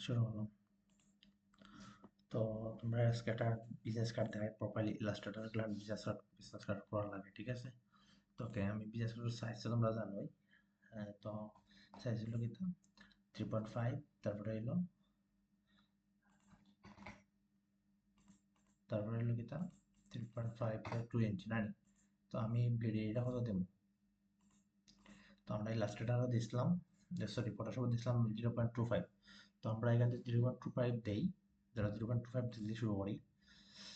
শুরু হলো। তো তোমরা আজকে একটা বিজনেস কার্ড দেখায় প্রপারলি ইলাস্ট্রেটর বিজনেস কার্ড করা লাগে, ঠিক আছে? তো ওকে, আমি বিজনেস কার্ডের সাইজ তোমরা জানোই। তো সাইজ হলো কিন্তু 3.5, তারপরে হলো কি তা 3.5 2 ইঞ্চি নানি। তো আমি ব্লেড এরিয়াটা কত দেবো? তো আমরা ইলাস্ট্রেটরও দিছিলাম, সরি ফটোশপে দিছিলাম 0.25। তো আমরা এখান থেকে 0.25 দেই, যারা 0.25 দিতে শুরু করি।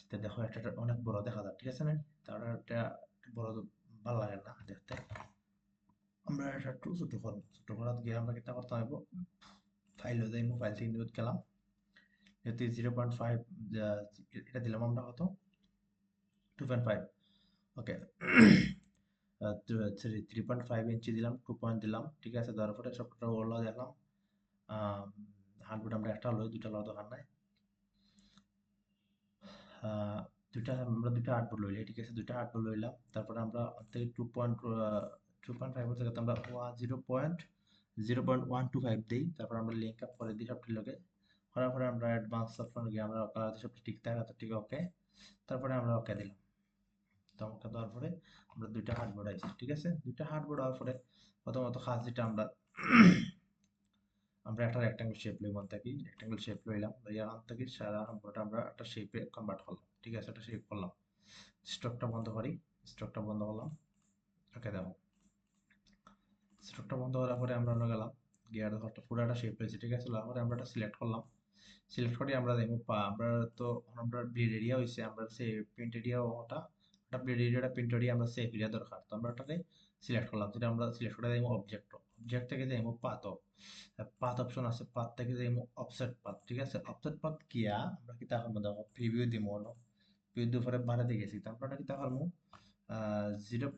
তো দেখো একটা অনেক বড় দেখা যায়, ঠিক আছে না? তাহলে একটা বড় ভালো লাগে না দেখতে। আমরা এটা একটু ছোট করবো, ছোট করার গিয়ে আমরা কিতা করতে হবে, ফাইলও যাই, ফাইল থেকে নিউজ গেলাম, যেহেতু 0.5 এটা দিলাম আমরা কত 2.5। ওকে, 3.5 ইঞ্চি দিলাম, 2 পয়েন্ট দিলাম, ঠিক আছে? তারপরে সবটা ওলা দেখলাম। হান্ড্রেড আমরা একটা লই, দুইটা লওয়া দরকার নাই। দুইটা আমরা দুইটা আটবোর্ড লইলে, ঠিক আছে? দুইটা আটবোর্ড লইলাম, তারপরে আমরা থেকে 2.5 থেকে আমরা 0.125 দিই। তারপর আমরা লিঙ্ক আপ করে দিই সবটির লগে। করার পরে আমরা অ্যাডভান্স অপশন গিয়ে আমরা সবটি ঠিক থাকে তো, ঠিক ওকে। তারপরে আমরা ওকে দিলাম। তো ওকে দেওয়ার পরে আমরা দুইটা হার্ডবোর্ড আইছে, ঠিক আছে? দুইটা হার্ডবোর্ড হওয়ার পরে প্রথমত কাজ যেটা আমরা একটা রেক্টাঙ্গেল শেপ লই, মন থাকি রেক্টাঙ্গেল শেপ লইলাম, লইয়া আন থেকে সারা হার্ডবোর্ডটা আমরা একটা শেপে কনভার্ট করলাম, ঠিক আছে? একটা শেপ করলাম। স্টকটা বন্ধ করি, স্টকটা বন্ধ করলাম। ওকে দেখো, স্টকটা বন্ধ করার পরে আমরা অন্য গেলাম, গিয়ার ঘরটা পুরাটা শেপ হয়েছে, ঠিক আছে? তারপরে আমরা এটা সিলেক্ট করলাম। সিলেক্ট করে আমরা দেখবো আমরা তো আমরা ব্লেড এরিয়া হয়েছে, আমরা সে প্রিন্ট এরিয়া ওটা ওটা ব্লেড এরিয়াটা প্রিন্ট এরিয়া আমরা সেভ এরিয়া দরকার। তো আমরা ওটাকে সিলেক্ট করলাম, যেটা আমরা সিলেক্ট করে দেখবো অবজেক্ট, অবজেক্ট থেকে দেখবো পাথ, পাথ অপশন আছে, পাথ থেকে দেখবো অফসেট পাথ, ঠিক আছে? অফসেট পাথ গিয়া আমরা কি তখন দেখো প্রিভিউ দিব, প্রিভিউ দিয়ে পরে বাড়াতে গেছি, তারপর আমরা কি তখন 0.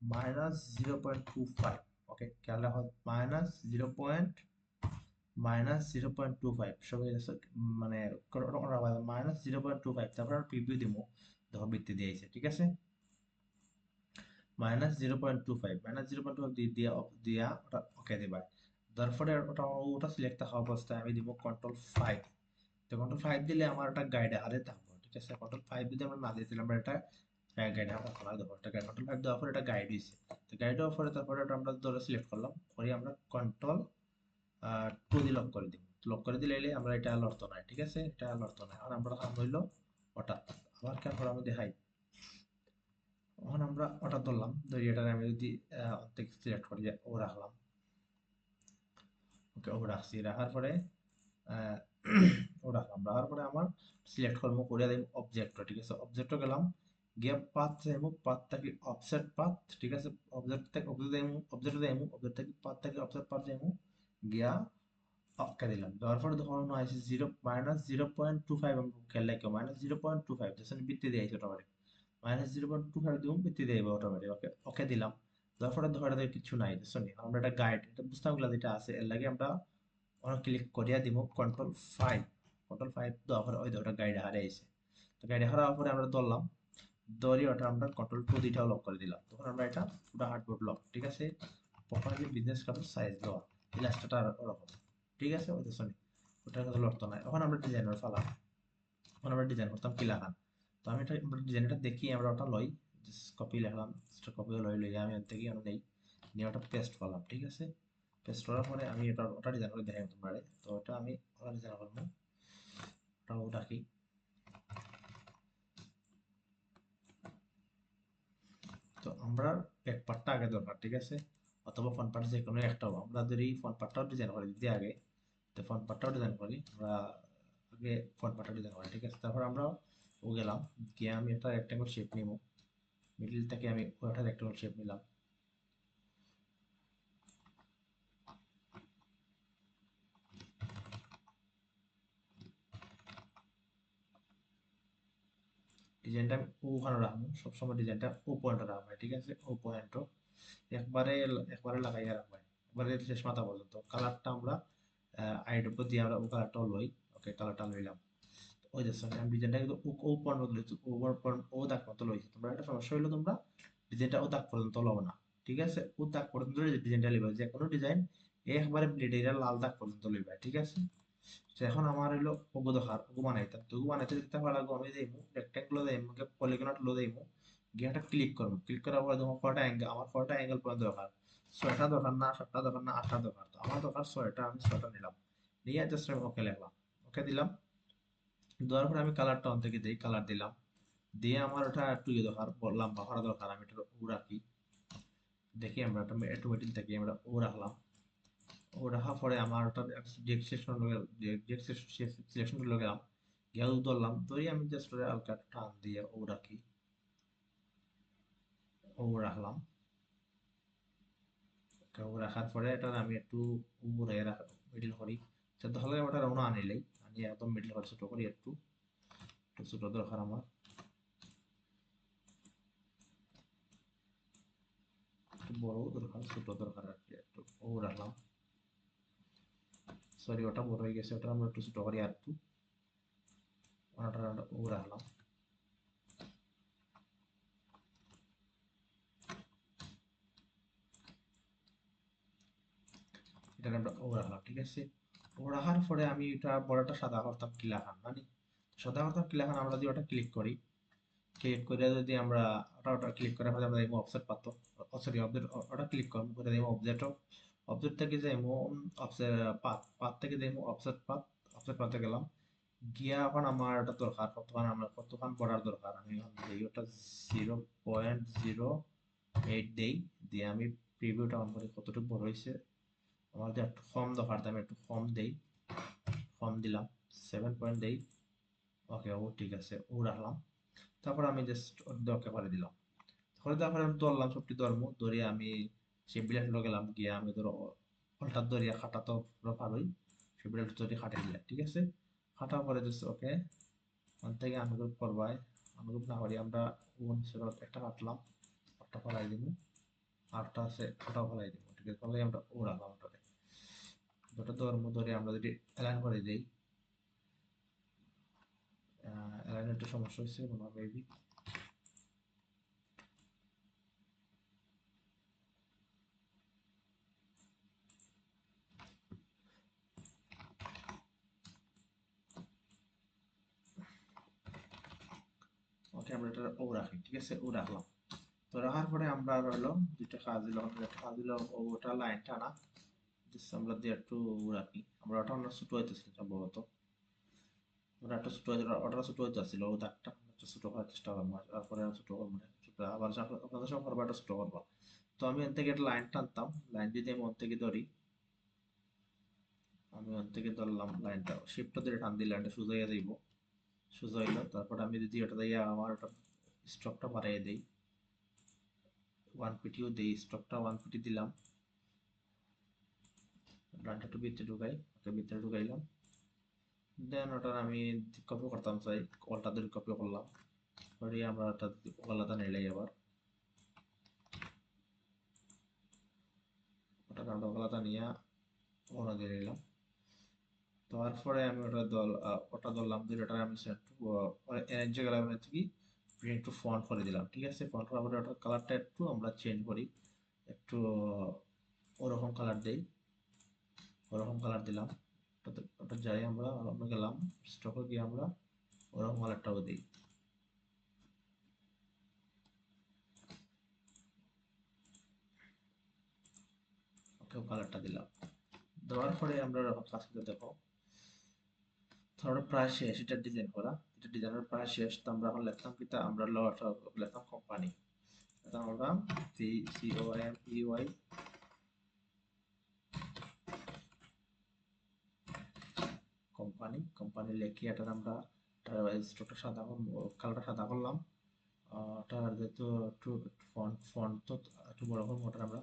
-0.25। ওকে, খেয়াল রাখো, -0.25 সবাই মানে -0.25, তারপর প্রিভিউ দিব, দেখো বৃত্তি দিয়েছে, ঠিক আছে? -0.25 দিয়া ওটা ওকে দিবা। তারপরে ওটা সিলেক্ট থাকা অবস্থায় আমি দিব Ctrl+5। তো Ctrl+5 দিলে আমার একটা গাইড আরে থাকবো, ঠিক আছে? Ctrl+5 যদি আমরা না দিয়েছিলাম, আমরা এটা গাইড আমরা খোলা দেবো, এটা Ctrl+5 দেওয়ার পরে এটা গাইড হয়েছে। তো গাইড হওয়ার পরে তারপরে এটা আমরা ধরে সিলেক্ট করলাম, করে আমরা Ctrl+2 দিয়ে লক করে দিব। লক করে দিলে আমরা এটা লড়তো না, ঠিক আছে? এটা লড়তো না। এখন আমরা কাম হইলো ওটা আবার কেন করে আমি দেখাই। এখন আমরা ওটা ধরলাম, ধরি এটা আমি যদি অর্ধেক সিলেক্ট করি, ও রাখলাম, ওকে ও রাখছি, রাখার পরে আহ, ও রাখলাম, রাখার পরে আমার সিলেক্ট করবো করে দেব অবজেক্ট, ঠিক আছে? অবজেক্টে গেলাম, গিয়ে পাথ চাইবো, পাথ থেকে অফসেট পাথ, ঠিক আছে? অবজেক্ট থেকে অবজেক্ট থেকে পাথ থেকে অফসেট পাথ যাইবো, গিয়া ওকে দিলাম। দেওয়ার পরে ধরুন আছে 0.25, আমি খেয়াল রাখো -0.25 যেখানে বৃত্তি দিয়েছে অটোমেটিক, -0.25 দিব, বৃত্তি দিয়ে অটোমেটিক। ওকে ওকে দিলাম। দেওয়ার পরে ধরে কিছু নাই, বুঝছো নি? আমরা একটা গাইড, এটা বুঝতাম গুলা যেটা আছে, এর লাগে আমরা ওরা ক্লিক করিয়া দিব Ctrl+5। Ctrl+5 দেওয়ার পরে ওই ওটা গাইড হারে আইছে। তো গাইড হারার পরে আমরা ধরলাম, ধরি ওটা আমরা Ctrl+2 দুইটাও লক করে দিলাম। তখন আমরা এটা পুরো হার্ডবোর্ড লক, ঠিক আছে? প্রপারলি বিজনেস কার্ডের সাইজ দেওয়া, ইলাস্ট্রেটর ওরকম, ঠিক আছে? ওই দেখছো নি, ওটার কথা লড়তো না। এখন আমরা ডিজাইনার ফালা, এখন আমরা ডিজাইন করতাম কি লাগান। তো আমি এটা আমরা ডিজাইনটা দেখি, আমরা ওটা লই, কপি লিখলাম, কপি লই আমি ওর থেকে নেই, নিয়ে ওটা পেস্ট করলাম, ঠিক আছে? পেস্ট করার পরে আমি এটা ওটা ডিজাইন করে দেখাই তোমারে। তো ওটা আমি ওটা ডিজাইন করবো, ওটাও ডাকি। তো আমরা ব্যাক পার্টটা আগে দরকার, ঠিক আছে? অথবা ফ্রন্ট পার্ট যে কোনো একটাও, আমরা যদি ফ্রন্ট পার্টটাও ডিজাইন করে দিতে আগে, তো ফ্রন্ট পার্টটাও ডিজাইন করি আমরা আগে, ফ্রন্ট পার্টটা ডিজাইন করি, ঠিক আছে? তারপর আমরা ও গেলাম, গিয়ে আমি একটা রেক্টাঙ্গল শেপ নিব, মিডল থেকে আমি ওটা রেক্টাঙ্গল শেপ নিলাম। ডিজাইনটা আমি ওখানে রাখবো, সবসময় ডিজাইনটা ও পয়েন্টে রাখবো, ঠিক আছে? ও পয়েন্টও একবারে একবারে লাগাইয়া রাখবো, একবারে শেষ মাথা পর্যন্ত। কালারটা আমরা আইড উপর দিয়ে আমরা ও কালারটাও লই, ওকে কালারটা লইলাম। ওই যে আমি ডিজাইনটা কিন্তু ও পয়েন্ট লইছি, ওভার পয়েন্ট ও দাগ মতো লইছি। তোমরা একটা সমস্যা হইলো, তোমরা ডিজাইনটা ও দাগ পর্যন্ত লও না, ঠিক আছে? ও দাগ পর্যন্ত ডিজাইনটা লিবা, যে কোনো ডিজাইন একবারে ব্লেডের লাল দাগ পর্যন্ত লইবা, ঠিক আছে? তো এখন আমার হইলো ওগো দরকার, ওগো বানাইতাম, তো ওগো বানাইতে দিতে পারলাম আমি যাইমু রেক্টেঙ্গল যাইমু, পলিগনট লো যাইমু, গিয়ে একটা ক্লিক করবো, ক্লিক করার পরে তোমার কয়টা অ্যাঙ্গেল, আমার কয়টা অ্যাঙ্গেল পর্যন্ত দরকার, 6টা দরকার না 7টা দরকার না 8টা দরকার, তো আমার দরকার 6টা, আমি 6টা নিলাম, নিয়ে জাস্ট আমি ওকে লিখলাম, ওকে দিলাম। দেওয়ার পরে আমি কালারটা অন থেকে দিই, কালার দিলাম, দিয়ে আমার ওটা একটু ইয়ে দরকার, লম্বা করা দরকার, আমি এটা ও রাখি, দেখি আমরা একটা অটোমেটিক থেকে আমরা ও রাখলাম, ও রাখার পরে আমার ওটা সিলেকশন করে গেলাম, গিয়ে ধরলাম, ধরি আমি জাস্ট হালকা টান দিয়ে ও রাখি, ও রাখলাম, ও রাখার পরে এটা আমি একটু উপরে মিডিল করি, তাহলে ওটা রওনা আনিলেই আনি একদম মিডিল করে ছোট করি, একটু একটু ছোট দরকার আমার, একটু বড় দরকার, ছোট দরকার আর কি, একটু ও রাখলাম, সরি ওটা বড় হয়ে গেছে, ওটা আমরা একটু ছোট করি আর একটু, ওটা ও রাখলাম, এটাকে আমরা ও রাখলাম, ঠিক আছে? ও রাখার পরে আমি এটা বড়টা সাদা করতাম কিলা খান মানে, সাদা করতাম কিলা খান, আমরা যদি ওটা ক্লিক করি, ক্লিক করে যদি আমরা ওটা ক্লিক করার পরে আমরা দেখবো অফসেট পাতো, সরি অবজেক্ট, ওটা ক্লিক করব করে দেখবো অবজেক্ট, অবজেক্ট থেকে যাইমু অফসেট পাথ, পাথ থেকে যাইমু অফসেট পাথ, অফসেট পাথে গেলাম, গিয়া এখন আমার এটা দরকার কতখান, আমরা কতখান বর্ডার দরকার, আমি এখন দিই ওটা 0.08 দেই, দিয়ে আমি প্রিভিউটা অন করি কতটুকু বড় হয়েছে, আমার যে একটু কম দরকার, আমি একটু কম দেই, কম দিলাম 7 দেই, ওকে ও ঠিক আছে ও রাখলাম, তারপর আমি জাস্ট ওকে করে দিলাম, করে দেওয়ার পরে আমি ধরলাম সবটি ধরবো, ধরে আমি সেই বিলেট গেলাম, গিয়ে আমি ধরো হলটার ধরিয়া খাটা তো পুরো পারোই, সেই বিলেট ধরে খাটিয়ে দিলাম, ঠিক আছে? খাটার পরে জাস্ট ওকে, ওখান থেকে আনুরূপ করবাই, আনুরূপ না করি আমরা একটা কাটলাম, একটা ফলাই দিব, আরটা আছে ওটাও ফলাই দিব, ঠিক আছে? ফলাই আমরা ও রাখলাম ওটাতে, দুটো ধর্ম ধরে আমরা যদি অ্যালাইন করে দিই, অ্যালাইনের একটু সমস্যা হচ্ছে মনে হয় মেবি, ওকে আমরা এটা ও রাখি, ঠিক আছে? ও রাখলাম, তো রাখার পরে আমরা হলো দুইটা কাজ দিলাম, একটা কাজ দিলাম ওটা লাইন টানা, আমরা দিয়ে একটু রাখি, আমরা ওটা আমরা ছোট হইতেছিল সম্ভবত, ওটা একটা ছোট হয়েছিল, ওটা ছোট হইতেছিল, ও দাগটা একটা ছোট করার চেষ্টা করবো, তারপরে ছোট করবো না, ছোট আবার আপনাদের সব করবো একটা ছোট করবো, তো আমি এর থেকে একটা লাইন টানতাম, লাইন যদি আমি ওর থেকে ধরি, আমি ওর থেকে ধরলাম লাইনটা, শিফট ধরে টান দিলে লাইনটা সোজা হয়ে যাইব, সোজা হইলো, তারপর আমি যদি ওটা দিয়ে আমার ওটা স্টকটা বাড়াই দেই, 1 পিটিও দেই, স্টকটা 1 পিটি দিলাম, লাইনটা একটু ভিতরে ঢুকাই, ওকে ভিতরে ঢুকাইলাম, দেন ওটার আমি কপি করতাম চাই, কলটা ধরে কপি করলাম, করে আমরা ওটা ওলাটা নিলাই, আবার ওটা আমরা ওলাটা নিয়ে ওনা দিয়ে নিলাম, তারপরে আমি ওটা ধরলাম, ধরে ওটা আমি এনএনজি গেলাম, কি একটু ফন্ট করে দিলাম, ঠিক আছে? ফন্ট করার পরে ওটার কালারটা একটু আমরা চেঞ্জ করি, একটু ওরকম কালার দেই, ওরকম কালার দিলাম, ওটা যাই আমরা গেলাম স্টকে গিয়ে আমরা ওরকম কালারটাও দিই, ওকে কালারটা দিলাম, দেওয়ার পরে আমরা কাজ করতে দেখো, ধরো প্রায় শেষ, এটা ডিজাইন করা, এটা ডিজাইনের প্রায় শেষ, তো আমরা এখন লিখলাম কি, তা আমরা লিখলাম কোম্পানি, আমরা COMPY কোম্পানি, কোম্পানি লিখে এটার আমরা স্ট্রোকটা সাদা, কালারটা সাদা করলাম, ওটার যেহেতু একটু ফন্ট ফন্ট তো একটু বড় করবো, ওটা আমরা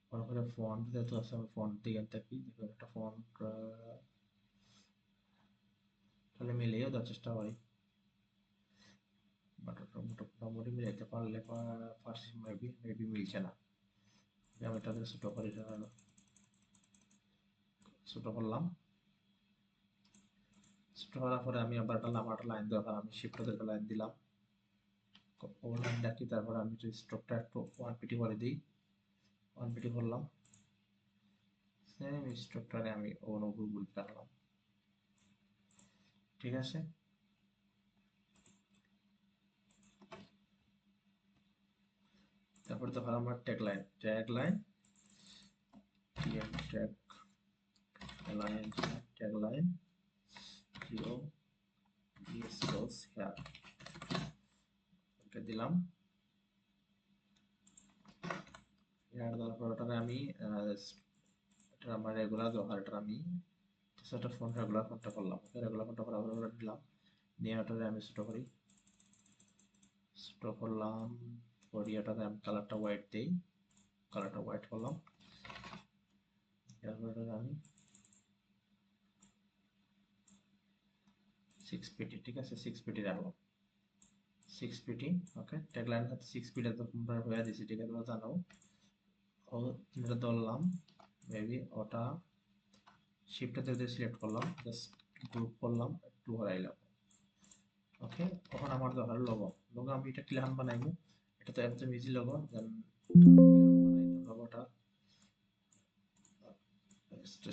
বড় করে ফন্ট যেহেতু আছে, আমি ফন্ট দিকে থাকি, দেখুন একটা ফন্ট তাহলে মিলিয়েও দেওয়ার চেষ্টা করি, বাট ওটা মোটামুটি মিলাইতে পারলে পারছি, মেবি মেবি মিলছে না, আমি এটা ছোট করি, ছোট করলাম, ছোট করার পরে আমি আবার একটা লাম্বা লাইন দরকার, আমি শিফট ধরে লাইন দিলাম, ও লাইন রাখি, তারপরে আমি স্ট্রোকটা একটু 1 পিটি করে দিই, 1 পিটি করলাম, সেম স্ট্রাকচারে আমি অনুগ্রহ রাখলাম, ঠিক আছে। তারপরে তো হলো আমার tagline tagline Jio goes here, ওকে দিলাম। এর তারপর ওটাকে আমি এটা আমার রেগুলার দরকার, এটা আমি সেটা ফোন রেগুলার ফোনটা করলাম, রেগুলার ফোনটা করার পর দিলাম, নিয়ে ওটাকে আমি ছোট করলাম করি, ওটাকে আমি কালারটা হোয়াইট দেই, কালারটা হোয়াইট করলাম। এরপর ওটাকে আমি 6pt, ঠিক আছে, 6pt রাখলাম, 6pt। ওকে, ট্যাগলাইন হচ্ছে 6pt তো তোমরা হয়ে দিছি, ঠিক আছে, তোমরা জানো। ও এটা ধরলাম, মেবি ওটা শিফটটাতে দিয়ে সিলেক্ট করলাম, জাস্ট গ্রুপ করলাম, একটু হরাইলাম। ওকে, তখন আমার দরকার লোগো, আমি এটা ক্লিয়ার বানাইবো, এটা তো একদম ইজি লোগো। দেন লোগোটা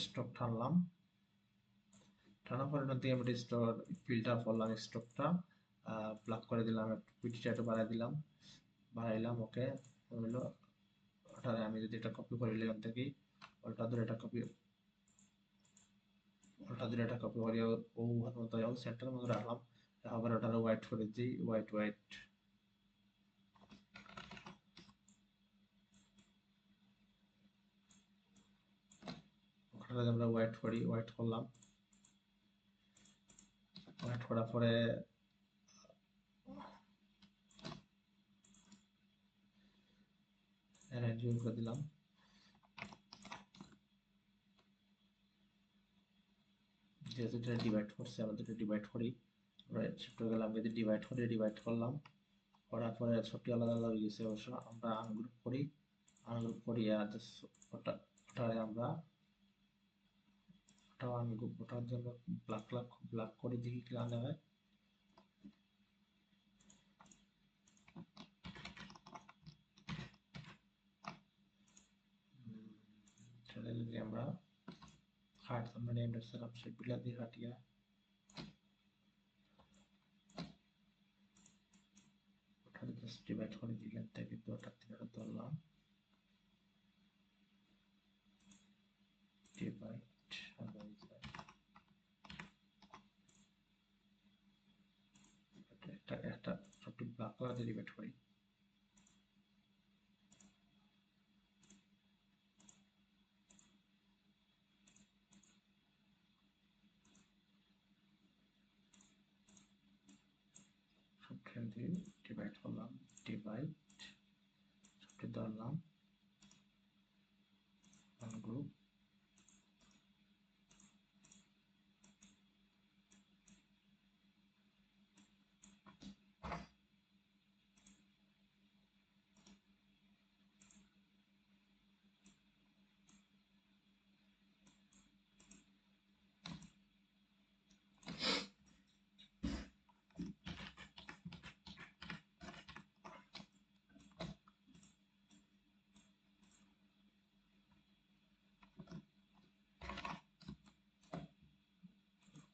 স্টক টানলাম, টানার পরে নতুন আমি স্টোর ফিল্টার করলাম, স্টকটা ব্লক করে দিলাম, একটু পিটিটা একটু বাড়াই দিলাম, বাড়াইলাম। ওকে, হলো ওটা আমি যদি এটা কপি করে নিলাম থেকে ওটা ধরে এটা কপি, ওটা ধরে এটা কপি করে ও মতো সেন্টারের মধ্যে রাখলাম। আবার ওটা হোয়াইট করে দিই, হোয়াইট ওটা আমরা হোয়াইট করলাম, হোয়াইট করার পরে অ্যারেঞ্জ করে দিলাম। যেহেতু এটা ডিভাইড করছে, আমাদের এটা ডিভাইড করি, শিফট হয়ে গেলাম, যদি ডিভাইড করলাম, করার পরে ছোটটি আলাদা আলাদা হয়ে গেছে। অবশ্য আমরা আনগ্রুপ করি আর ওটারে আমরা ওটাও আনগ্রুপ, ওটার জন্য ব্ল্যাক করে দেখি কি আনা হয়। তাহলে যদি আমরা হাট মানে আমরা সেলাম সে বিলাতি হাটিয়া ওটারে জাস্ট ডিভাইড করে দিলাম, তাকে ওটা থেকে ধরলাম, ডিভাইড একটা সবটি ব্লক করে ডিভাইড করি। সবখান দিয়ে ডিভাইড করলাম, ডিভাইড সবটি ধরলাম, গ্রুপ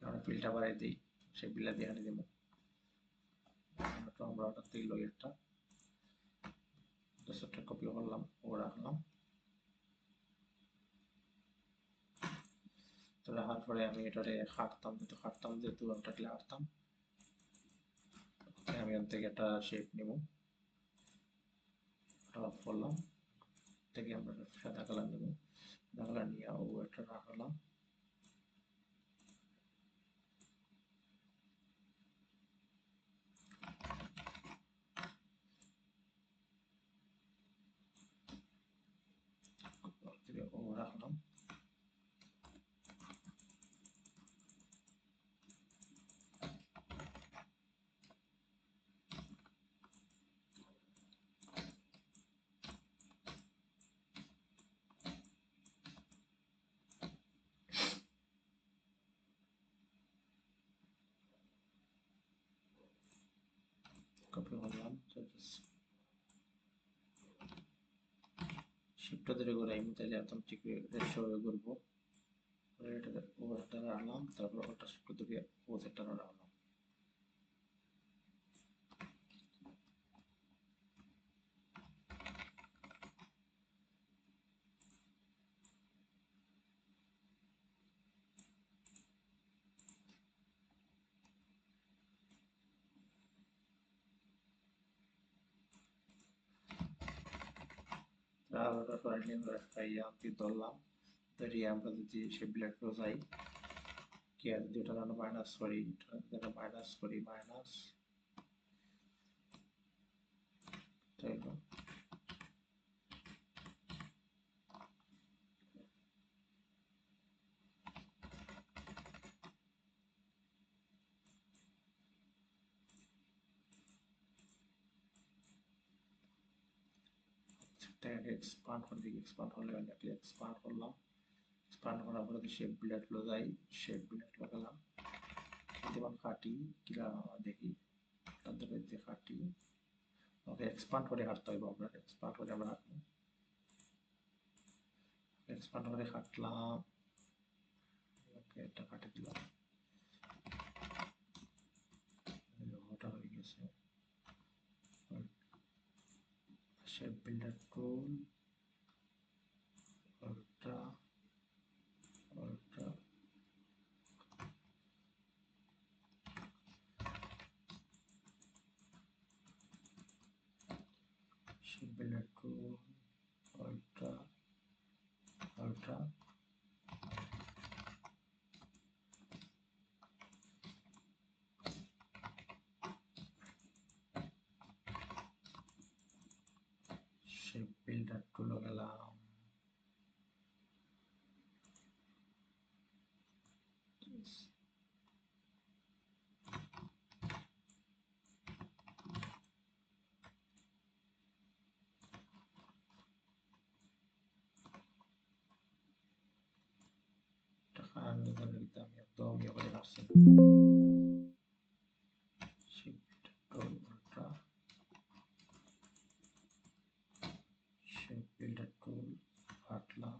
আমরা ফিল্টার বাড়াই দিই, সেই বিলাতি হাঁটি দেবো। তো আমরা ওটার থেকে লই একটা একটা কপি করলাম, ও রাখলাম। তো রাখার পরে আমি এটারে হাঁটতাম যেহেতু ওটাকে হাঁটতাম, আমি ওর থেকে একটা শেপ নেব, অফ করলাম, থেকে আমরা সাদা কালার নেব, সাদা কালার নিয়ে ও একটা রাখলাম। ও রাখলাম, কপি করলাম, শিফট শিফট ধরে ঘুরাই তাহলে অটোমেটিক রেশিও করবো এটা ওভারটা রাখলাম তারপর ওটা শিফট ধরে ওজেটা রাখলাম তারপর ফাইনালি আমরা ধরলাম ধরে আমরা যদি সে ব্লেড যাই কি আর দুটো মাইনাস করি মাইনাস করি মাইনাস তাই না সেটাকে এক্সপান্ড করে দিই এক্সপান্ড হলে এটাকে এক্সপান্ড করলাম এক্সপান্ড করার পরে শেপ বিল্ড গুলো যাই শেপ বিল্ড লাগালাম এবার কাটি কিলা দেখি তাদের যে কাটি ওকে এক্সপান্ড করে কাটতে হবে আমরা এক্সপান্ড করে আমরা এক্সপান্ড করে কাটলাম ওকে এটা কাটে দিলাম ওটা হয়ে গেছে শেপ বিল্ডার টুল ওটা ওটা শেপ বিল্ডার টুল ওটা ওটা শেপ বিল্ডার টুল গেলাম আমি একদম ইয়ে করে রাখছি শিফট টুলটা শেপ বিল্ডার টুল কাটলাম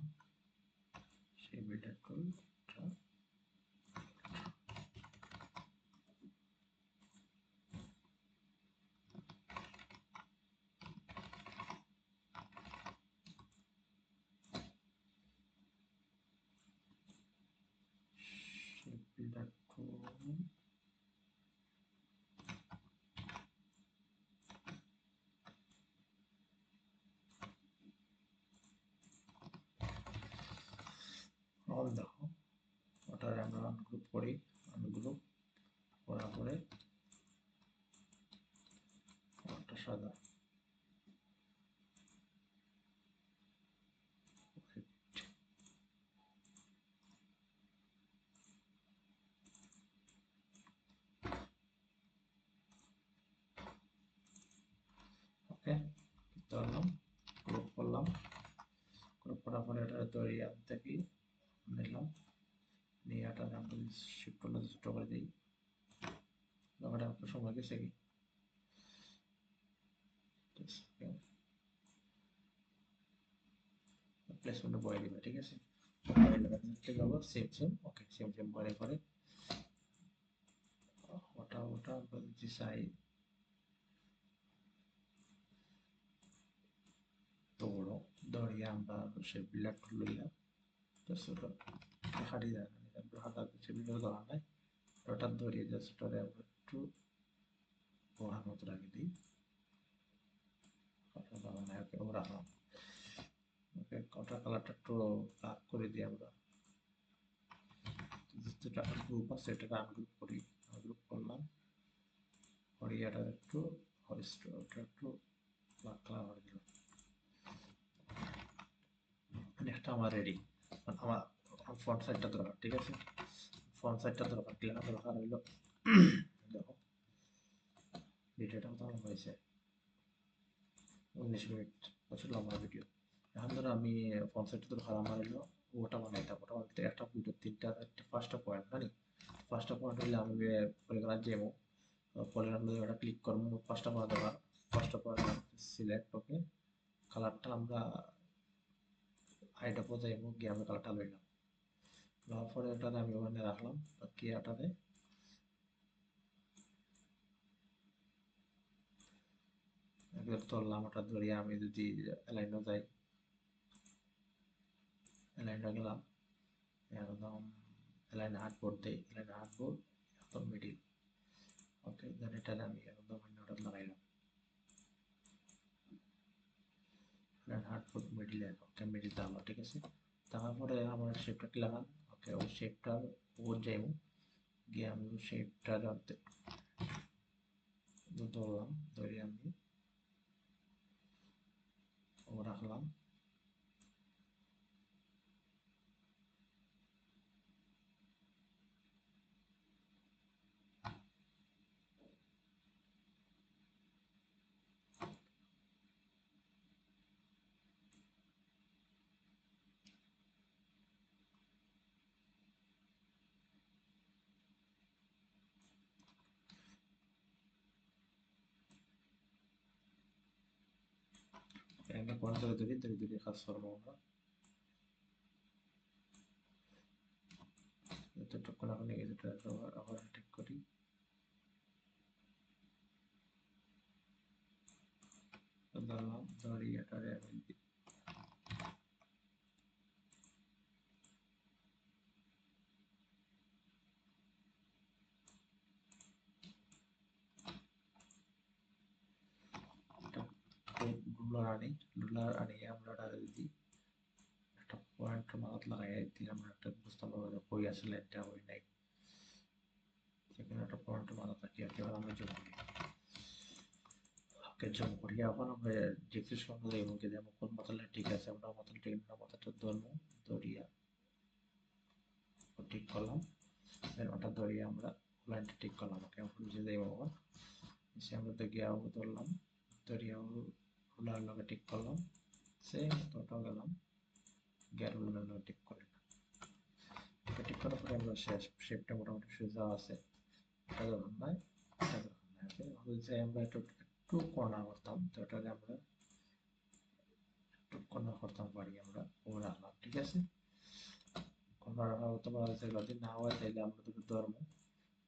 শেপ বিল্ডার টুলটা শেপ বিল্ডার টুল অল দেখো ওটা আমরা আনগ্রুপ করি আনগ্রুপ করার পরে ওটা সাদা ওকে ধরলাম গ্রুপ করলাম গ্রুপ করার পরে এটা তৈরি থেকে নিলাম নিয়ে এটা আমরা শিফট করলে ছোট করে দিই ব্যাপারটা একটু সময় গেছে কি প্লেসমেন্টে বয়ে দিবে ঠিক আছে ক্লিক করবো save save okay save save বয়ে করে ওটা ওটা আমরা যদি চাই তো বড় ধরিয়ে আমরা সে বিল্ডার টুল লইলাম জাস্ট ওটা হারিয়ে যায় না হাতা সে বিল্ডার ধরা নাই ওটা ধরিয়ে জাস্ট ওটা আমরা একটু বড়ার মতো রাখি দিই ওটা ধরা নাই ওকে ওরা ওকে ওটা কালারটা একটু ডার্ক করে দিই আমরা যেটা গ্রুপ আছে সেটা আনগ্রুপ করি আনগ্রুপ করলাম করে এটা একটু ওটা একটু ব্ল্যাক কালার করে দিলাম নেক্সট আমার রেডি আমার ফন্ট সাইজটা দরকার ঠিক আছে ফন্ট সাইজটা দরকার ক্লিয়ার দরকার হইলো দেখো ভিডিওটা কত হয়েছে 19 মিনিট প্রচুর লম্বা ভিডিও এখন ধরো আমি ফন্ট সাইজটা দরকার আমার হইলো ওটা বানাইতাম ওটা বানাইতে একটা ভিডিও তিনটা পাঁচটা পয়েন্ট জানি পাঁচটা পয়েন্ট হইলে আমি পলিগরাম যাবো পলিগরাম ওটা ক্লিক করবো পাঁচটা পয়েন্ট দরকার পাঁচটা পয়েন্ট সিলেক্ট ওকে কালারটা আমরা আইটা বোঝাইবো গিয়ে আমি কালারটা লইলাম, লওয়ার পরে এটাতে আমি ওখানে রাখলাম কি এটাতে একদম ধরলাম, ওটা ধরে আমি যদি অ্যালাইনও যাই, অ্যালাইনও গেলাম একদম অ্যালাইন হার্ডবোর্ড দেই, অ্যালাইন হার্ডবোর্ড একদম মিডিল। ওকে, দেন এটাতে আমি একদম অন্যটা লাগাইলাম অ্যালাইন হার্ডবোর্ড মিডিলে। ওকে, মিডিলটা হলো, ঠিক আছে। তারপরে আমার শেপটা কি লাগান, ওকে ওই শেপটা উপর যাইব, গিয়ে আমি শেপটা ধরলাম, ধরে আমি ও রাখলাম। একটা পয়েন্ট ধরে ধরে ধরে ধরে কাজ করবো আমরা, যতটুকু এখন এটা আবার ঠিক করি। ধরলাম, ধরি এটারে আমি রুলার আনি, রুলার আনিয়ে আমরা যদি একটা পয়েন্ট মাথাত লাগাই দিলে আমরা একটা বুঝতে পারবো যে কই আসলে এটা হই নাই, সেখানে একটা পয়েন্ট মাথা থাকি আর কি। এবার আমরা জুম করি, ওকে জুম করি, এখন আমরা ডিসক্রিপশন অনুযায়ী মুখে দেবো কোন মাথালে ঠিক আছে, আমরা মাথাল ঠিক না মাথাটা ধরবো, ধরিয়া ঠিক করলাম, দেন ওটা ধরিয়ে আমরা লাইনটা ঠিক করলাম। ওকে, আমরা বুঝে যাই বাবা, এসে আমরা তো গিয়ে ধরলাম, ধরিয়া রুলার লগে ঠিক করলাম, সেম ওটাও গেলাম গিয়ে রুলার লগে ঠিক করে ঠিক করার পরে আমরা শেষ, শেপটা মোটামুটি সোজা আছে, এটা যখন নাই এটা যখন নাই। ওকে, আমাদের যে আমরা একটু একটু কর্নার করতাম, তো এটাকে আমরা একটু কর্নার করতাম পারি আমরা, ও রাখলাম, ঠিক আছে। কর্নার রাখা হতে পারে, যদি না হয় তাহলে আমরা দুটো ধরবো,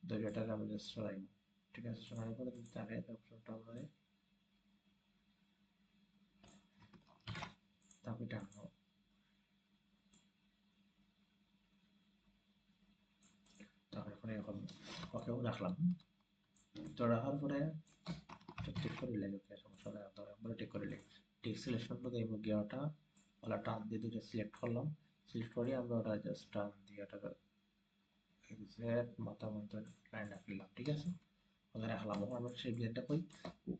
ধরে এটাকে আমরা জাস্ট সরাইবো, ঠিক আছে। সরানোর পরে যদি থাকে অপশনটা আমরা তারপরে টানবো, তারপরে এখন ওকেও রাখলাম, তো রাখার পরে ঠিক করে লাগে, সমস্যা নেই, আমরা ঠিক করে লাগি, ঠিক সিলেকশন করে এই গিয়াটা ওলা টান দিয়ে দুটো সিলেক্ট করলাম, সিলেক্ট করে আমরা ওটা জাস্ট টান দিয়ে ওটা এক্সাক্ট মাথা মতো লাইন রাখলাম, ঠিক আছে। ওখানে রাখলাম, আমরা সেই ডিজাইনটা কই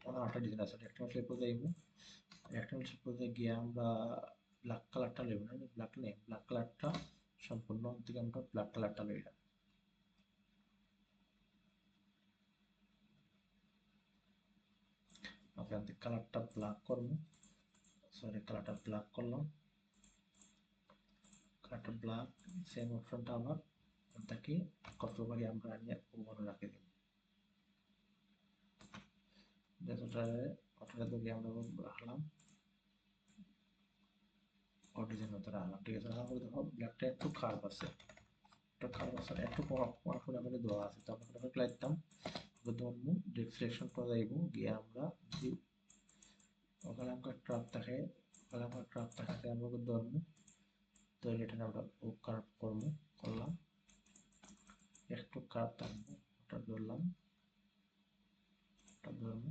কোনো একটা ডিজাইন আছে, একটা শেপ যাইব, একটা শেপ গিয়ে আমরা ব্ল্যাক কালারটা লইব না, ব্ল্যাক নেই, ব্ল্যাক কালারটা সম্পূর্ণ থেকে আমরা ব্ল্যাক কালারটা লইলাম। ওখান থেকে কালারটা ব্ল্যাক করবো, সরি কালারটা ব্ল্যাক করলাম, কালারটা ব্ল্যাক, সেম অপশনটা আবার তাকে কপি করে আমরা আনিয়ে ওখানে রাখে দিই, ওটা ধরে আমরা রাখলাম, ও ডিজাইন মতো রাখলাম, ঠিক আছে। রাখার পরে দেখো ব্ল্যাকটা একটু খারাপ আছে, একটু খারাপ আছে, একটু কোনাকুনি দেওয়া আছে, তো আমরা ওটা লাগতাম ধরবো, ডিসক্রিপশন করে যাইব, গিয়ে আমরা যদি ওখানে আমাকে ট্রাপ থাকে, ওখানে আমাকে ট্রাপ থাকে আমরা ধরবো, তো এটা আমরা ও কার্ভ করবো, করলাম, একটু কার্ভ থাকবো, ওটা ধরলাম, ওটা ধরবো,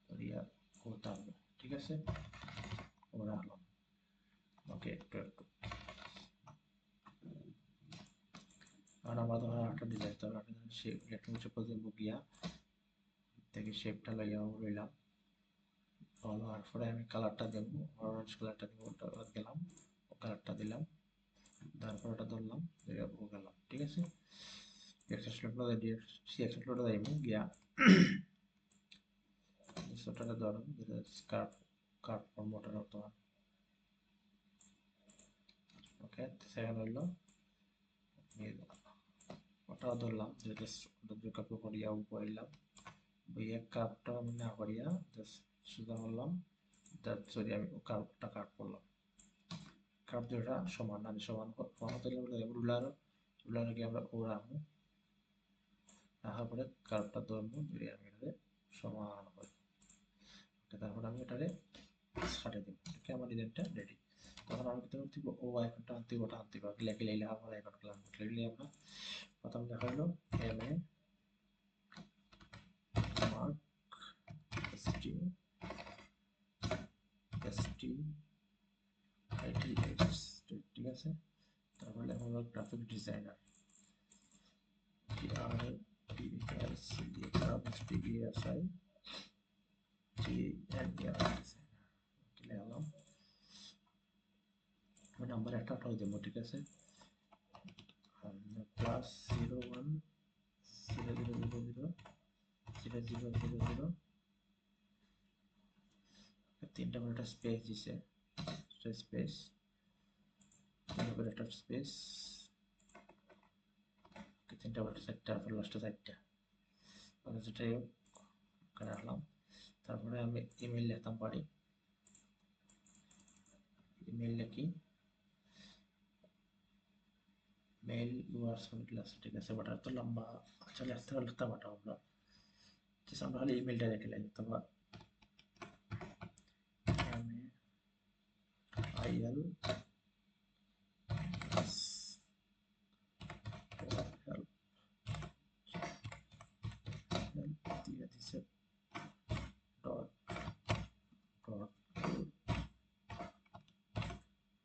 ধরিয়া ও থাকবো, ঠিক আছে। ও রাখলাম, ওকে একটু একটু, আর আমরা ধরো একটা ডিজাইন, তো একটা শেপ একটা হচ্ছে পর্যন্ত গিয়া থেকে শেপটা লইয়া রইলাম, হওয়ার পরে আমি কালারটা দেবো, অরেঞ্জ কালারটা দেবো, ওটা গেলাম, ও কালারটা দিলাম, তারপর ওটা ধরলাম, ও গেলাম, ঠিক আছে। এক্সট্রা দিয়ে সিএক্সট্রা ফ্লোটা যাইব, গিয়া ওটাকে ধরুন যেটা স্কার্ফ, কার্ভ ফর্ম ওটা বর্তমান, ওকে। সেকেন্ড হইলো ওটাও ধরলাম, যেটা কাপড় করিয়া বইলাম, বইয়ে কাপটা আমি না করিয়া জাস্ট সোজা করলাম, সরি আমি কার্ভটা কাট করলাম, কার্ভ দুটা সমান না সমান সমান হতে গেলে রুলারে গিয়ে আমরা ওড়াবো, রাখার পরে কার্ভটা ধরবো, ধরে আমি এটাকে সমান করবো। তারপর আমি এটারে ছাড়ে দেবো, আমার ডিজাইনটা রেডি। তখন আমি কি করতে ও আইকনটা আনতে ওটা আনতে পারবো, লেখলে আমার আইকনটা লিখলে আমরা প্রথম দেখা হলো M A mark ST ITS, ঠিক আছে। তারপরে লেখা হলো গ্রাফিক ডিজাইনার, নাম্বার একটা দেবো, ঠিক আছে। প্লাস 01 0000 তিনটা করে একটা স্পেস দিছে, স্পেস তিনটা করে একটা স্পেস, তিনটা করে চারটা, লাস্টে চারটা, যেটাই হোক রাখলাম। তারপরে আমি ইমেল লিখতাম পারি, ইমেল লিখি মেল ইউআরস ক্লাস, ঠিক আছে। বাট এত লম্বা আচ্ছা লিখতে পাঠাও আমরা, just আমরা খালি ইমেলটা লিখে লাই, অথবা IL দিয়ে দিছে ডট ডট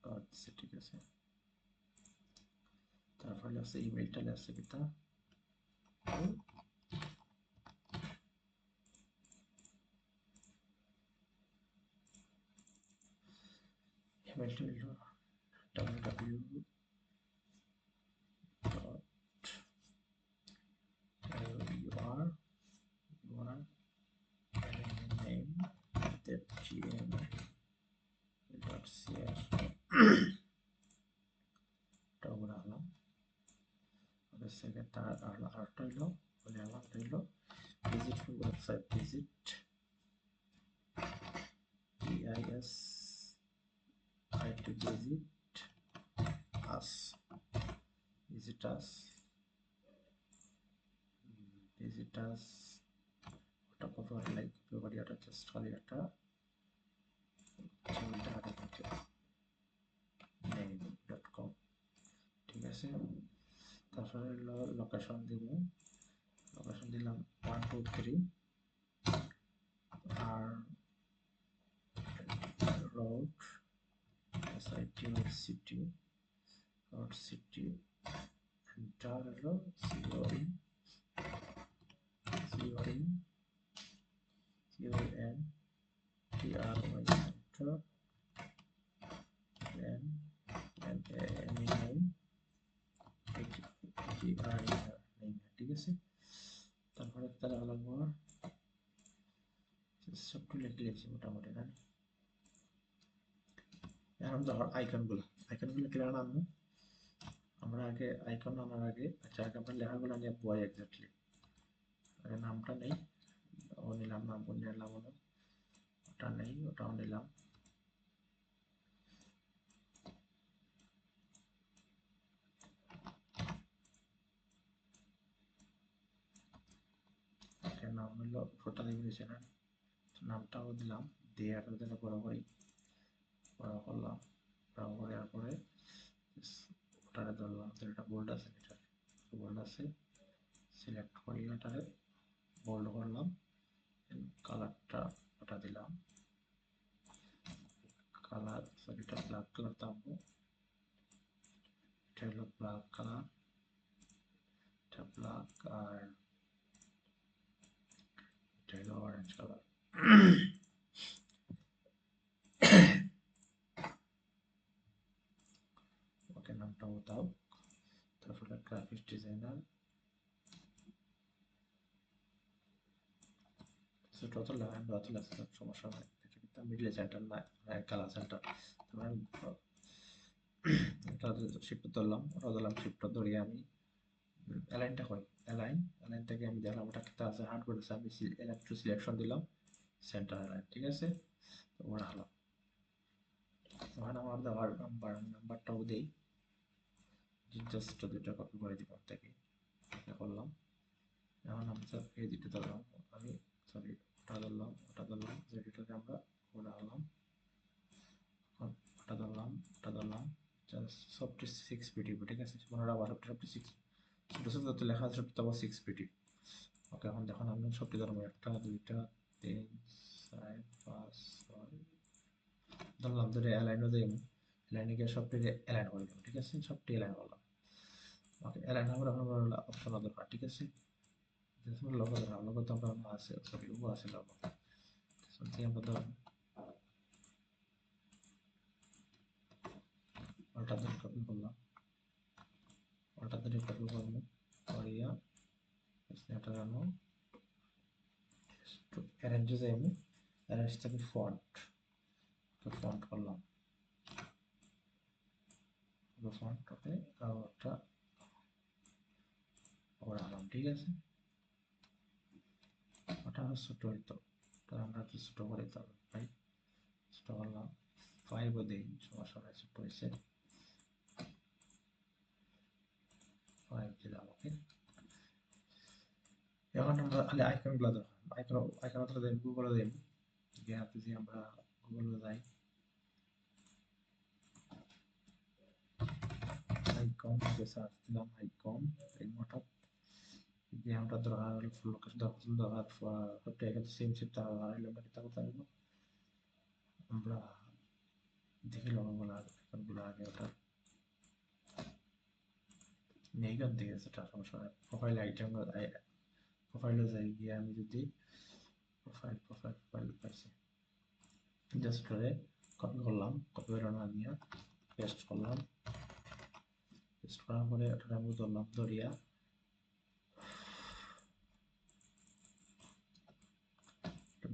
ডট দিছে, ঠিক আছে। তারপরে আছে ইমেলটা আছে কিতা ইমেলটা হলো www second আরেকটা হইলো মানে আমারটা হইলো visit website, visit TIS visit us, visit us ওটা কত লাইক কপি এটা জাস্ট খালি একটা name.com, ঠিক আছে। তারপরে লোকেশন দিব, লোকেশন দিলাম 1 2 3 আর road city road city enter হলো CON enter ঠিক আছে। তারপরে তারা লাগবো সবটু লিখে লিখছি মোটামুটি না। এখন ধর আইকনগুলো ক্লিয়ার আনবো আমরা আগে, আইকন আনার আগে আচ্ছা আগে আমরা লেখাগুলো নিয়ে বই এক্স্যাক্টলি আগে নামটা নেই, ও নিলাম, নাম নিলাম, ওটা নেই, ওটাও নিলাম। নাম হলো ফটো দিয়েছে না, নামটাও দিলাম, দিয়ে একটা বড় করে বড় করলাম, বড় করার পরে ওটারে ধরলাম, এটা বোল্ড আছে, এটা বোল্ড আছে, সিলেক্ট করি, এটারে বোল্ড করলাম, কালারটা ওটা দিলাম, কালার এটা ব্ল্যাক কালার থাকবো, এটা হলো ব্ল্যাক কালার, এটা ব্ল্যাক, আর এটা হলো অরেঞ্জ কালার। ওকে, নামটা দাও। তারপরে গ্রাফিক্স ডিজাইনার, ছোট তো লাগান বা তো লাগছে সমস্যা নাই, এটা মিডলে সেন্টার না কালার সেন্টার। তারপরে এটা শিফট ধরলাম, ওটা ধরলাম, শিফট ধরিয়ে আমি অ্যালাইনটা কই অ্যালাইন থেকে আমি দেখলাম ওটা কিতা আছে, হার্ড করে আমি সিলেকশন দিলাম, সেন্টার অ্যালাইন, ঠিক আছে। তো ওরা হলো এখন আমার দেওয়ার নাম্বারটাও দেই, জাস্ট দুটো কপি করে দিব থেকে করলাম। এখন আমি এই দুটো ধরলাম, আমি সরি ওটা ধরলাম যেটাকে আমরা আনলাম, ওটা ধরলাম সবটি 6 পিটি, ঠিক আছে, 15 সবটি 6 ছোট ছোট যত লেখা আছে সবটি তো 6 পিটি। ওকে, এখন দেখুন আমি সবটি ধরবো, 1 2 3 4 5 6 ধরলাম, ধরে অ্যালাইনও দেব, অ্যালাইনে গিয়ে সবটি অ্যালাইন করে দেবো, ঠিক আছে, সবটি অ্যালাইন করলাম। ওকে, অ্যালাইন হওয়ার এখন আমরা অপশন দরকার, ঠিক আছে, লগো দরকার, লগো তো আমরা আছে, সরি ও আছে লগো, সত্যি আমরা ধরুন অল্টার ধরে কপি করলাম, অল্টার ধরে কপি করবো করিয়া এটা আনো অ্যারেঞ্জে যাইবো, অ্যারেঞ্জ থেকে ফন্ট, তো ফন্ট করলাম, ফন্ট ওকে ওটা ওরা আনলাম, ঠিক আছে, ওটা ছোট হইতো, তাহলে আমরা একটু ছোট করে দিতে হবে, ভাই ছোট করলাম, 5ও দেই, সমস্যা নাই, ছোট হয়েছে 5 দিলাম। ওকে, এখন আমরা খালি আইকনগুলো দেবো, আইকনটা দেব গুগলে দেব, গিয়ে যদি আমরা গুগলে যাই, আইকন যে সার্চ দিলাম আইকন রিমোট যে আমরা দরকার হলো ফুল লোকেশন দরকার সবটা এখানে সেম সেম তার হারাইলে আমরা কিতা করতে পারবো, আমরা দেখি লগোগুলো আইকনগুলো আগে ওটা নেইগান থেকে সেটা সমস্যা হয়, প্রোফাইল আইটেম প্রোফাইলে যাই গিয়ে আমি যদি প্রোফাইল পাইছি, জাস্ট করে কপি করলাম, কপি করে না নিয়ে পেস্ট করলাম, পেস্ট করার পরে ওটা আমি ধরলাম, ধরিয়া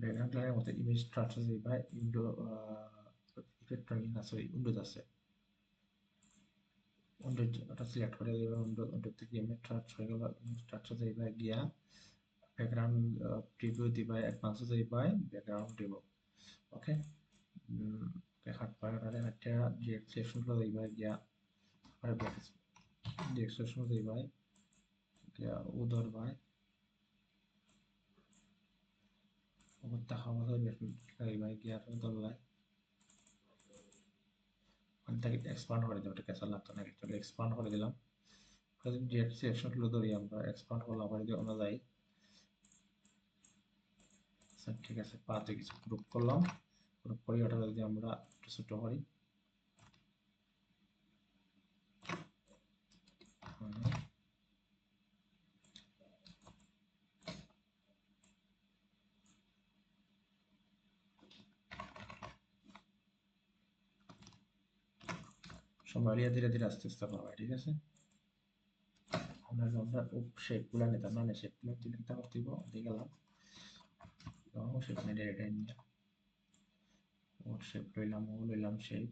ব্যাকগ্রাউন্ড লাইনের মধ্যে ইমেজ স্ট্রাকচার যেভাবে উইন্ডো ইফেক্ট না সরি উইন্ডোজ আছে, উইন্ডো ওটা সিলেক্ট করে দেবে, উইন্ডো থেকে ইমেজ স্ট্রাকচার হয়ে গেল, ইমেজ স্ট্রাকচার যেভাবে গিয়া ব্যাকগ্রাউন্ড প্রিভিউ দিবা, অ্যাডভান্স যেভাবে ব্যাকগ্রাউন্ড দিব। ওকে, হাত পায়ে হাতে ডিরেক্ট সিলেকশনগুলো যেভাবে গিয়া আর ডিরেক্ট সিলেকশন যেভাবে গিয়া উদর ভাই ওপর দেখা হবে যেভাবে গিয়া উদর ভাই ওখানটাকে এক্সপান্ড করে দেবো, এটা লাগতো না, একটু এক্সপান্ড করে দিলাম, ডিরেক্ট সিলেকশনগুলো ধরি আমরা এক্সপান্ড করলাম, আবার যদি অনুযায়ী ঠিক আছে, পাতে কিছু গ্রুপ করলাম, গ্রুপ করে ওটা যদি আমরা একটু ছোট করি, সময় নিয়ে ধীরে ধীরে আস্তে আস্তে পাবে, ঠিক আছে, আমরা শেপগুলো নিতাম না, শেপগুলো তুলে নিতে পারতিব, দিয়ে গেলাম শেপ নিয়ে এটা নিয়ে ওর শেপ লইলাম, ও লইলাম শেপ,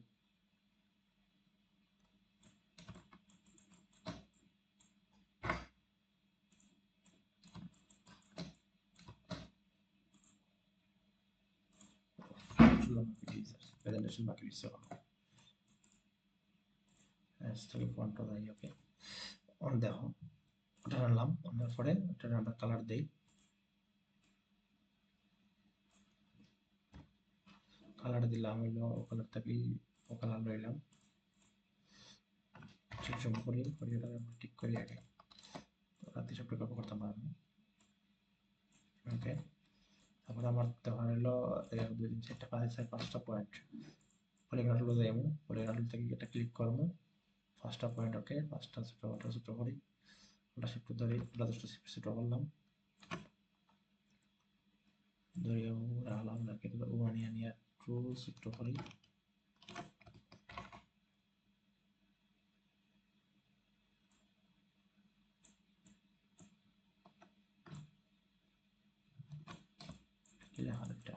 প্রেজেন্টেশন বাকি দিচ্ছে ফন্টটা যাই। ওকে, অন দেখো ওটা আনলাম, আনার পরে ওটা আমরা কালার দেই, কালার দিলাম হইলো ও কালার থাকি ও কালার লইলাম, সেকশন করি করি ওটা আমরা ঠিক করি আগে, রাতে সব কপি করতে পারবো। ওকে, তারপরে আমার দেওয়া হলো 2 3 4 5টা পয়েন্ট, পলিগন টুলে যাইবো, পলিগন টুল থেকে এটা ক্লিক করবো, 5টা পয়েন্ট, ওকে 5টা ছোট করি, ওটা শিফট ধরে ওটা ছোট করলাম, ধরে রাখলাম, রাখে ওয়ানিয়া নিয়ে একটু ছোট করি, কি লেখা এটা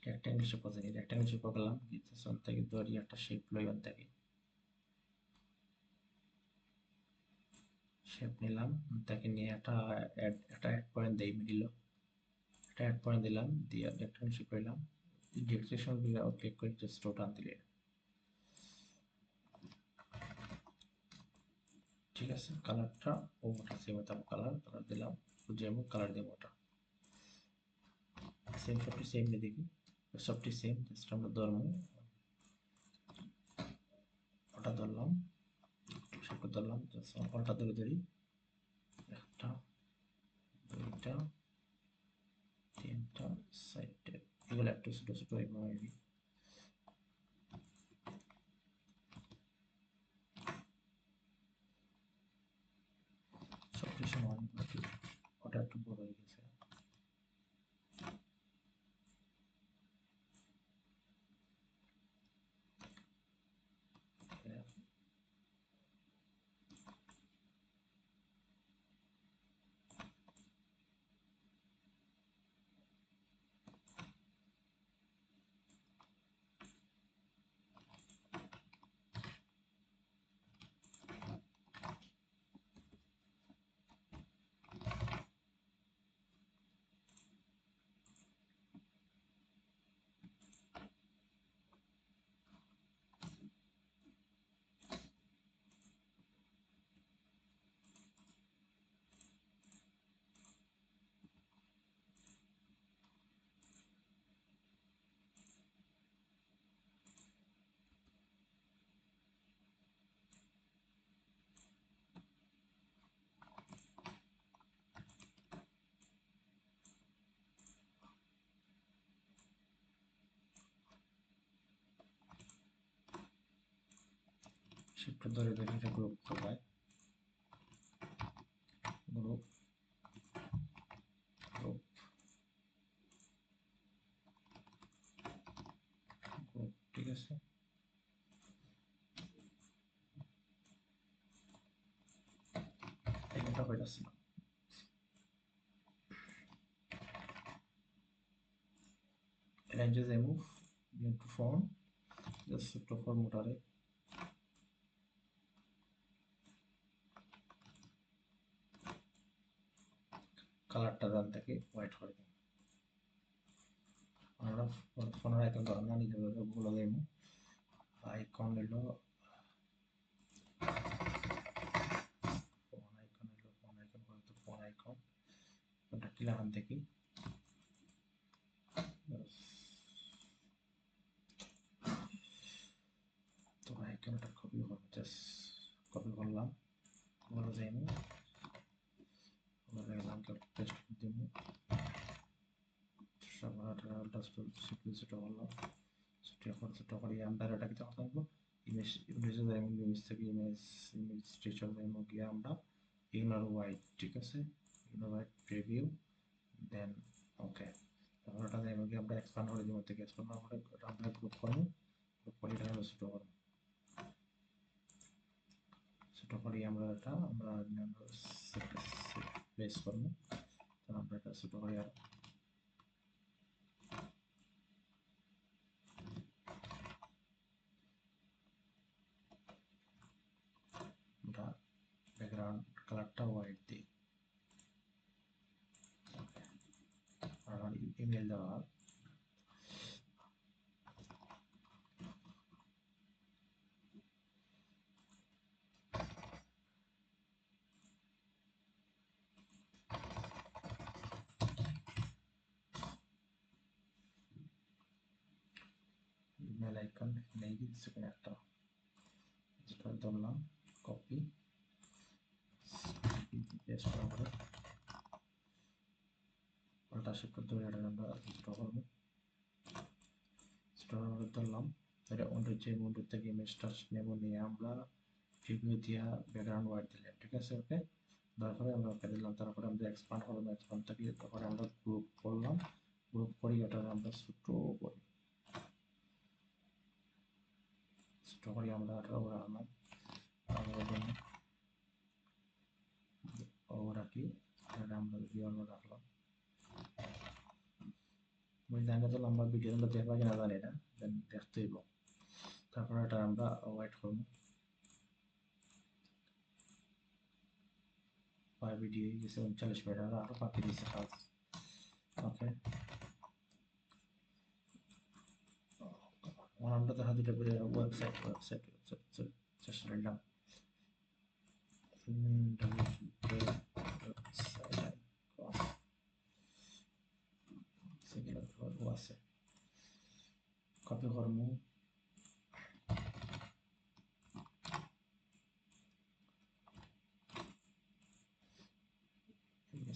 রেক্ট্যাঙ্গেল শেপ আছে, এই রেক্ট্যাঙ্গেল শেপ করলাম, কিছু থেকে ধরি একটা শেপ লই, থেকে শেপ নিলাম, তাকে নিয়ে একটা অ্যাড পয়েন্ট দেই মিডিল, একটা অ্যাড পয়েন্ট দিলাম, দিয়ে একটা শেপ করলাম, ডিরেকশন দিয়ে ক্লিক করে জাস্ট টান দিলে, ঠিক আছে। কালারটা ওটা সেম হতাম, কালার দিলাম, যেমন কালার দেবো ওটা সেম, সবটি সেম দিয়ে দেখি, সবটি সেম, জাস্ট আমরা ধরবো, ওটা ধরলাম, সেটা ধরলাম, জাস্ট ওটা ধরে ধরি, একটা, দুইটা, তিনটা, চারটে, এগুলো একটু ছোট ছোট এইভাবে সবটি সমান, ওটা একটু বড় হয়ে গেছে। শিফট ধরে ধরে এটা গ্রুপ করবে, গ্রুপ গ্রুপ গ্রুপ, ঠিক আছে। এটা হয়ে যাচ্ছে না, ranges remove, new to form, just to form ওটারে কালারটা ডান থেকে হোয়াইট করে দিই। আমরা ফোনের আইকন ধরলাম না, নিজেভাবে বলে দেব, আইকন হলো ফোন আইকন করে, তো ফোন আইকন ওটা কি লাগান দেখি, তো আইকনটা কপি করব, জাস্ট কপি করলাম, বলে যাই না, বলে গেলাম, পেস্ট দিব, সবটা জাস্ট ছোট করলাম, ছোট করে আমরা এটা কি করব, ইমেজে যাই, ইমেজ থেকে ইমেজ স্ট্রেচার যাই গিয়ে আমরা ইগনোর হোয়াইট, ঠিক আছে, ইগনোর হোয়াইট প্রিভিউ, দেন ওকে, তারপর এটা যাই গিয়ে আমরা এক্সপ্যান্ড করে দিব, থেকে এক্সপ্যান্ড করে আমরা গ্রুপ করব, গ্রুপ করে এটা হলো ছোট করি আমরা, এটা আমরা প্লেস করব, তো আমরা এটা ছোট করি, আর আমরা ব্যাকগ্রাউন্ড কালারটা হোয়াইট দিই, আর ইমেল দেওয়া ইমেল আইকন নেই দিচ্ছি একটা, যেটা ধরলাম, কপি পেস্ট করে পাল্টা শিফট ধরে এটা আমরা স্টোর করব, স্টোর করে ধরলাম, এটা অন্য যে উইন্ডো থেকে ইমেজটা নেব, নিয়ে আমরা প্রিভিউ দিয়া ব্যাকগ্রাউন্ড হোয়াইট দিলাম, ঠিক আছে। ওকে, তারপরে আমরা ওকে দিলাম, তারপরে আমরা এক্সপান্ড করলাম, এক্সপান্ড থেকে তারপরে আমরা গ্রুপ করলাম, গ্রুপ করি এটা আমরা ছোট করি, ছোট করি আমরা এটা রাখলাম, ওরা কি এটা আমরা ভিডিও রাখলাম, আমি জানি তো লম্বা ভিডিও আমরা দেখবা কিনা জানি না, দেন দেখতে হইব, তারপরে এটা আমরা হোয়াইট করব, ভিডিও হয়ে গেছে 39 মিনিট, আরো বাকি দিচ্ছে কাজ। ওকে, আমরা দেখা দুটো করে ওয়েবসাইট চেষ্টা করলাম। আছে কপি করবো,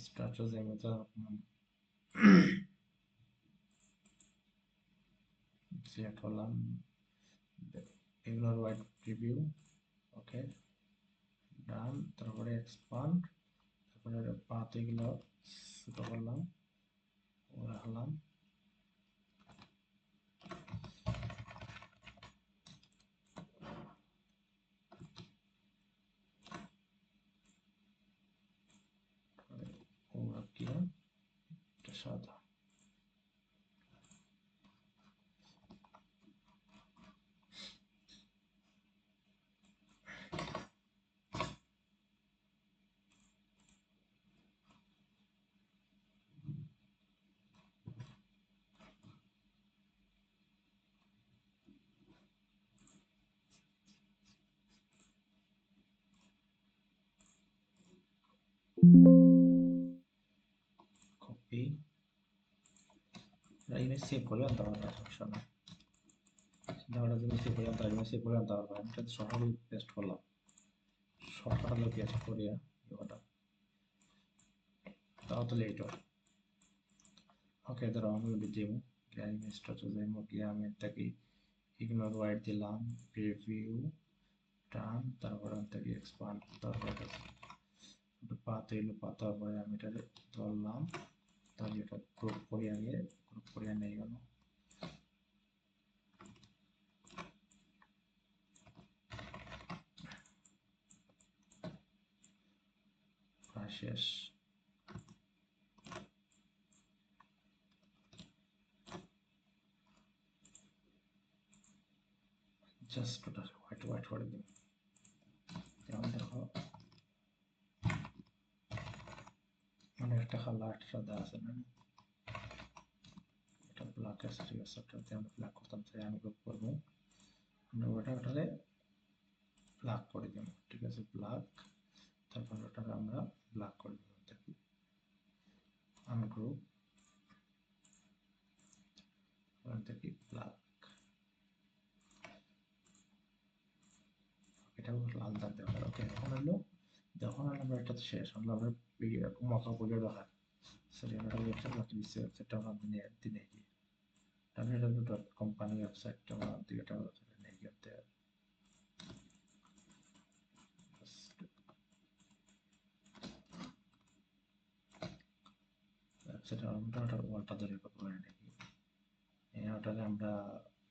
স্ট্রাকচার মতো সিলেক্ট করলাম, ইগনোর হোয়াইট প্রিভিউ। ওকে, ডান। তারপরে এক্সপান্ড, তারপরে পাথ এগুলো ছোট করলাম, রাখলাম। সাদা কপি, ইমেজ সেভ করে আনতে পারবো, সমস্যা না। দেওয়াটা যদি সেভ করে আনতে ইমেজ সেভ করে আনতে পারবো। আমি এটা সরাসরি পেস্ট করলাম, শর্টকাট পেস্ট করিয়া ইয়েটা, তাও তো লেট হয়। ওকে, ধরো আমি দিব ইমেজটা তো যাইমু গিয়ে আমি এটাকে ইগনোর হোয়াইট দিলাম, প্রিভিউ, টান, তারপরে থেকে এক্সপান্ড, তারপরে পাত হইলো, পাতার পরে আমি এটা ধরলাম, তাহলে এটা গ্রুপ করিয়া নিয়ে গেল। শেষ। জাস্ট ওটা হোয়াইট করে দিন। যেমন দেখো মানে একটা কালার সাদা আছে না, এটা ব্ল্যাক আছে, ঠিক আছে। ওটাতে আমরা ব্ল্যাক করতাম, তাই আমি গ্রুপ করবো, আমরা ওটারে ব্ল্যাক করে দেব, ঠিক আছে, ব্ল্যাক। তারপর ওটাকে আমরা ব্ল্যাক করে দেব, দেখি আনগ্রুপ, দেখি ব্ল্যাক, এটাও লাল দাগ দেওয়া। ওকে, এখন হলো যখন আমরা এটা শেষ হলো, আমরা মকা বলে দেখা সরি, আমরা ওয়েবসাইট বাকি দিচ্ছি, ওয়েবসাইটটা আমরা দিনে গিয়ে www.company ওয়েবসাইটটা আমরা দিকে এটা নেই করতে ওয়েবসাইটে আমরা ওটার ওয়ালটা ধরে করে নাকি ওটাকে আমরা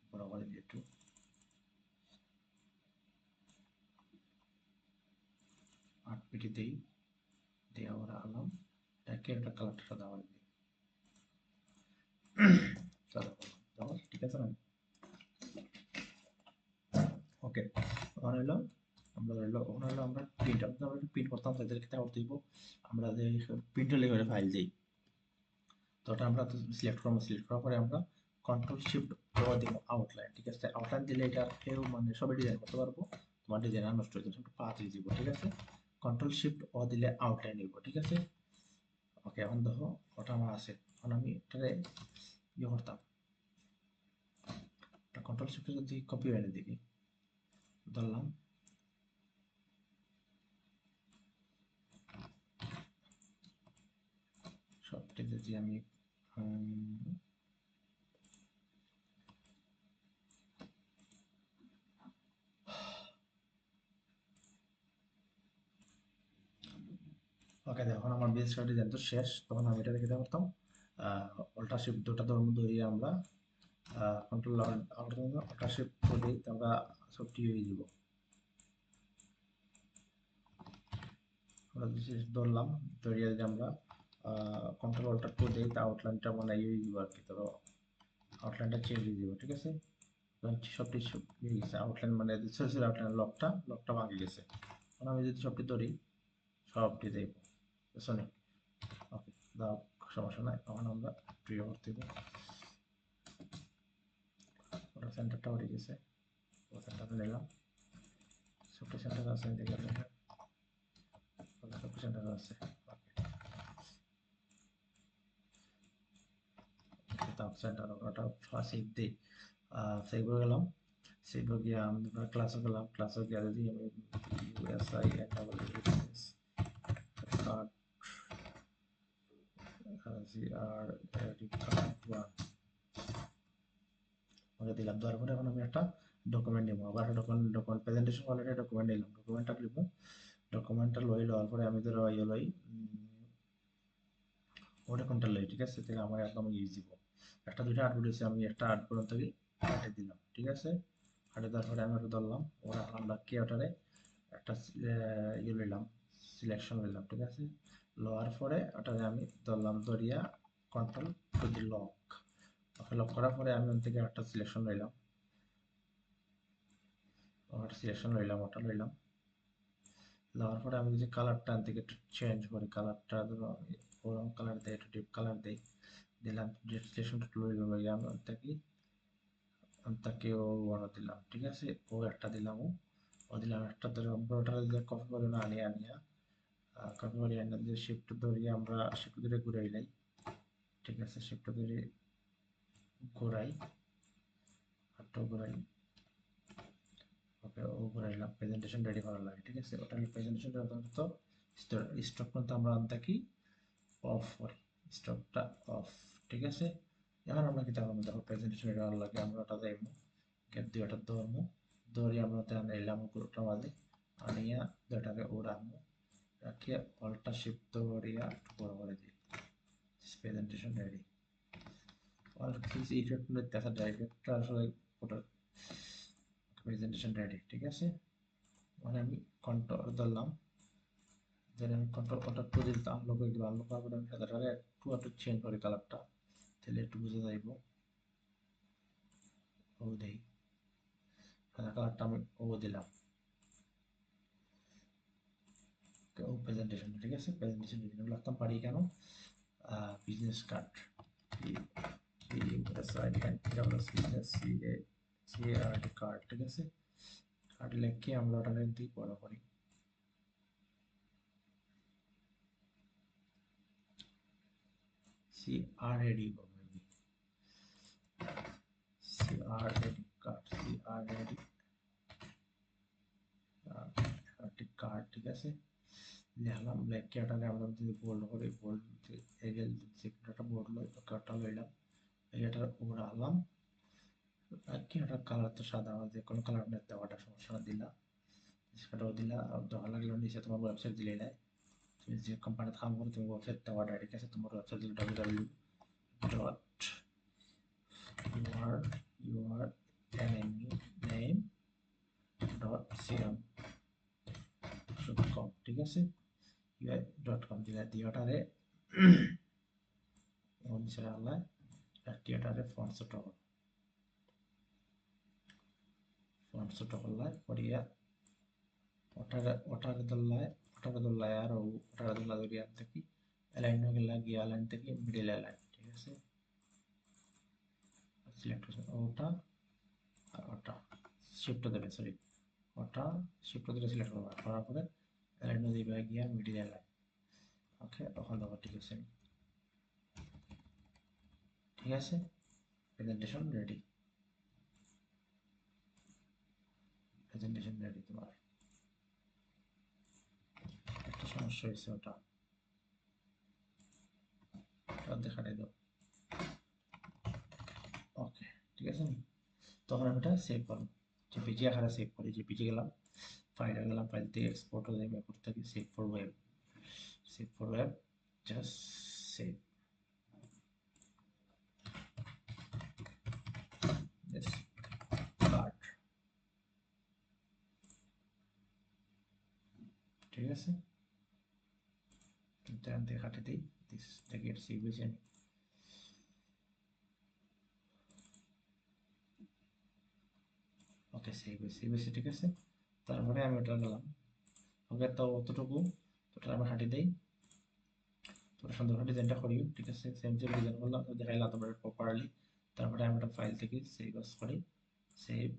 বড় করে দিই একটু, আট পিটি দিই, দিয়ে আমরা আলাম এটাকে একটা কালারটা সাদা করে দিই, সাদা করলাম, ঠিক আছে না? ওকে, ওখানে হলো আমরা ধরলো ওখানে হলো আমরা প্রিন্ট প্রিন্ট করতাম, তাদেরকে তাও দিব আমরা যে প্রিন্টার লেগে ফাইল দিই। তো ওটা আমরা সিলেক্ট করবো, সিলেক্ট করার পরে আমরা কন্ট্রোল শিফট ও দিব আউটলাইন, ঠিক আছে। আউটলাইন দিলে এটা কেউ মানে সবাই ডিজাইন করতে পারবো, তোমার ডিজাইন আর নষ্ট হয়ে যাবে, একটু পাঁচ দিব, ঠিক আছে। কন্ট্রোল শিফট ও দিলে আউটলাইন দিব, ঠিক আছে। ওকে, এখন দেখো ওটা আমার আছে, এখন আমি এটারে ইয়ে করতাম, কন্ট্রোল শিফট যদি কপি এনে দিই, ধরলাম সবটি যদি আমি ওকে, এখন আমার বেস ডিজাইন তো শেষ, তখন আমি এটা দেখতে পারতাম অল্টার শিফট দুটা ধরিয়ে আমরা কন্ট্রোল অল্টার শিফট করে আমরা সবটি হয়ে যাব। আমরা ধরলাম, ধরিয়ে যদি আমরা কন্ট্রোল অল্টার করে দিই, তা আউটলাইনটা মানে ইয়ে দিব আর কি, ধরো আউটলাইনটা চেঞ্জ হয়ে যাব, ঠিক আছে। সবটি হয়ে গেছে, আউটলাইন মানে ছোট ছোট আউটলাইন লকটা ভাঙে গেছে। এখন আমি যদি সবটি ধরি, সবটি দেখব, সরি, ওকে দাও, সমস্যা নাই। এখন আমরা প্রিয় ভর্তি দেব, ওটা সেন্টারটা উঠে গেছে, ও সেন্টারে নিলাম, ছোট সেন্টার আছে এদিকে, ছোট সেন্টার আছে, দাও সেন্টার, ওটা সেভ দিই, সেভ হয়ে গেলাম। সেভ হয়ে গিয়ে আমরা ক্লাসে গেলাম, ক্লাসে গিয়ে যদি আমি USI double card GR card one okay দিলাম, দেওয়ার পরে এখন আমি একটা ডকুমেন্ট নিব, আবার ডকুমেন্ট প্রেজেন্টেশন অলরেডি ডকুমেন্ট নিলাম, ডকুমেন্টটা লিখব, ডকুমেন্টটা লওয়ার পরে আমি ধরো ইয়ে লই, ওটা কোনটা লই, ঠিক আছে, তাহলে আমার একদম ইজি দিব। একটা দুইটা আর্টবোর্ড আছে, আমি একটা আর্টবোর্ড থেকে কাটে দিলাম, ঠিক আছে, কাটে দেওয়ার পরে আমি ওটা ধরলাম, ওরা আমরা কি ওটারে একটা ইয়ে লইলাম, সিলেকশন লইলাম, ঠিক আছে, লওয়ার পরে ওটারে আমি ধরলাম, ধরিয়া control to the lock, okay lock করার পরে আমি ওখান থেকে একটা সিলেকশন লইলাম, ওটা সিলেকশন লইলাম, ওটা লইলাম, লওয়ার পরে আমি যদি কালারটা থেকে একটু চেঞ্জ করি, কালারটা ধরো আমি ওরকম কালার দিই, একটু ডিপ কালার দিই, দিলাম, সিলেকশনটা লই আমি তাকে ও বড় দিলাম, ঠিক আছে, ও একটা দিলাম, ও দিলাম একটা, ধরে আমরা ওটা যে কপি করে না আনিয়া আনিয়া কপি করে আনিয়া যে শিফট ধরে আমরা শিফট ধরে ঘুরাইলাই, ঠিক আছে, শিফট ধরে ঘুরাই, হাতটা ঘুরাই, ওকে ও ঘুরাইলাম, প্রেজেন্টেশন রেডি করার লাগে, ঠিক আছে, ওটা প্রেজেন্টেশন তো স্টক পর্যন্ত আমরা আনতাকি অফ করি, স্টকটা অফ, ঠিক আছে। এখন আমরা কি তার দেখো প্রেজেন্টেশন রেডি করার লাগে, আমরা ওটা দেবো, গ্যাপ দিয়ে ওটা ধরবো, ধরে আমরা ওটা এলাম গ্রুপটা মাঝে আনিয়া দুটাকে উড়ানো, রাখিয়া অল্টা শিফট ধরিয়া বড় করে দিই, প্রেজেন্টেশন রেডি। আর কিছু ইফেক্ট দেখা যায়, ইফেক্টটা আসলে ওটা প্রেজেন্টেশন রেডি, ঠিক আছে। মানে আমি কন্ট্রোল ধরলাম, দেন আমি কন্ট্রোল টু দিতে আনলক হয়ে গেল, আনলক করার পরে আমি সাদাটারে একটু চেঞ্জ করি কালারটা, তাহলে একটু বুঝে যাইব, ও দেই, সাদা কালারটা আমি ও দিলাম, ও প্রেজেন্টেশন, ঠিক আছে, প্রেজেন্টেশন রেডি লাগতাম পারি কেন, বিজনেস কার্ড, কার্ড, ঠিক আছে, কার্ড লিখে আমরা ওটা দিই বড় করি, CRAD CRAD কার্ড, কার্ড, ঠিক আছে, লিখলাম, লিখে ওটাকে আমরা যদি বোল্ড করি, বোল্ড এরিয়াল একটা বোল্ড লই, কার্ডটা লইলাম, এটা উড়ালাম, কি একটা কালার তো সাদা, যে কোনো কালার দেওয়াটা সমস্যা দিলা, সেটাও দিলা, দেওয়া লাগলো, নিচে তোমার ওয়েবসাইট দিলে নাই, তুমি যে কোম্পানিতে কাম করো তুমি ওয়েবসাইট দেওয়া ঠিক আছে, তোমার ওয়েবসাইট দিলে www.yourname.com, ঠিক আছে, UI.com দিলা, দিয়ে ওটারে নিচে আনলাই, ওটারে ফন্ট ছোট করলাই করিয়া, ওটারে আর ওটারে ধরলাই ধরিয়া থেকে অ্যালাইন হয়ে গেলা, গিয়ে অ্যালাইন থেকে মিডল অ্যালাইন, ঠিক আছে, সিলেক্ট ওটা আর ওটা শিফট দেবে, সরি ওটা শিফট ধরে সিলেক্ট করবা, করার পরে অ্যালাইন দিবা গিয়া মিডল অ্যালাইন, ওকে, তখন দেখো ঠিক আছে, ঠিক আছে, প্রেজেন্টেশন রেডি, প্রেজেন্টেশন রেডি। তোমার একটা সমস্যা হয়েছে, ওটা দেখাটাই দাও, ওকে, ঠিক আছে, তখন আমি এটা সেভ করবো, জেপিজি আকারে সেভ করি, জেপিজি গেলাম, ফাইলে গেলাম, ফাইল থেকে এক্সপোর্ট হয়ে যাবে, করতে থাকি, save for web, just save, this card, ঠিক আছে, এখান থেকে কাটে দিই, দিস থেকে সেভ হয়েছে, ওকে সেভ হয়েছে, ঠিক আছে, তারপরে আমি ওটা গেলাম, ওকে, তো অতটুকু, ওটা আমি কাটি দিই, তোমরা সুন্দর করে ডিজাইনটা করিও, ঠিক আছে? সেম সেম ডিজাইন করলাম, দেখাইলাম তোমরা প্রপারলি। তারপরে আমরা ফাইল থেকে সেভ আস করি, সেভ।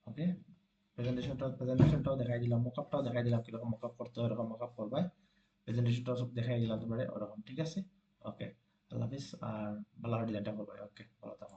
ওকে, প্রেজেন্টেশনটাও দেখাই দিলাম, মকআপটাও দেখাই দিলাম, কিরকম মকআপ করতে হয় ওরকম মকআপ করবা। প্রেজেন্টেশনটাও সব দেখাই দিলাম তোমাদের ওরকম, ঠিক আছে? ওকে, আল্লাহ হাফিজ। আর ভালো ডিজাইনটা করবে। ওকে, ভালো থাকো।